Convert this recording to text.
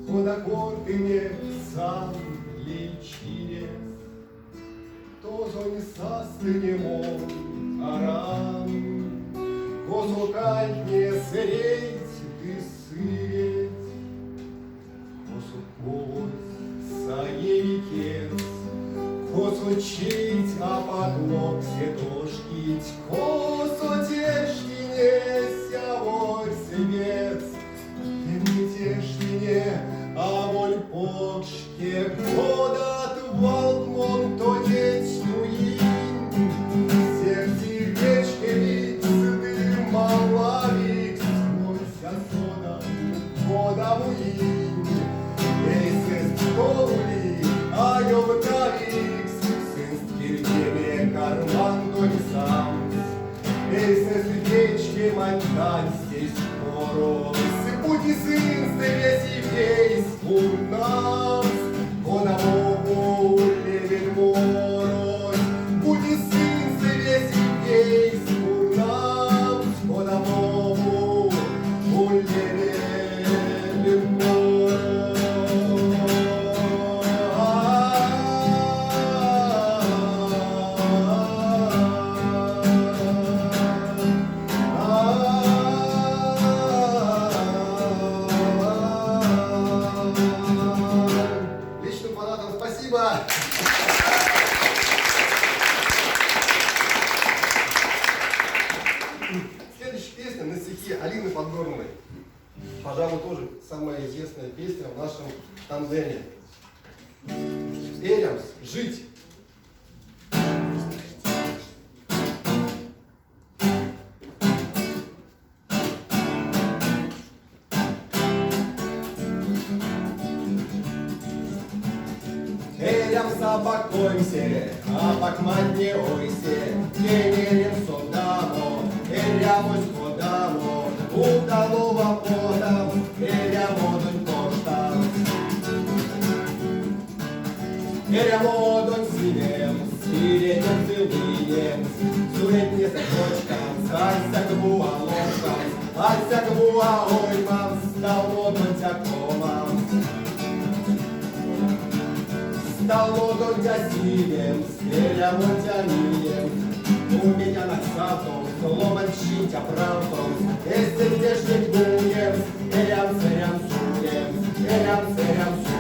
Ходокоркине сам личинец, тозонь састынемон арам, козукальне сыреть ты сыреть, козукось саевикец, козучить, а подлог сетошкить, козотешкине сявой свец, тешкине, а воль покшке годат валдмон то нечнуин. Сердечке ведь ты малавик, смойся сода, вода муин. Эйсест колули, а ёвтавик, сын скирдеме карман то не сам. Эйсест вечке мантань здесь мороз. Пути сын стересивей скурнас, кода Богу левит мороз. Пути сын стересивей скурнас, кода Богу левит мороз. Спасибо! Следующая песня на стихи Алины Подгорновой. Пожалуй, тоже самая известная песня в нашем тандеме. Элямс, жить! Элям собакойся, а пакмать не ойся, Кенерем содамо, Элямось кодамо, Удалова подам, Элямодонь коштам. Элямодонь синем, Сиретем цилинем, Суретне сакочкам, Сальсакву алошкам, Альсакву аоймам, Сталмодонь тякомам. Сталмодонь тясинем, Элямодонь тянием, У меня над садом, Сломанщить оправдом, Эссе где ждет буем, Элям-серям-суем, Элям-серям-суем.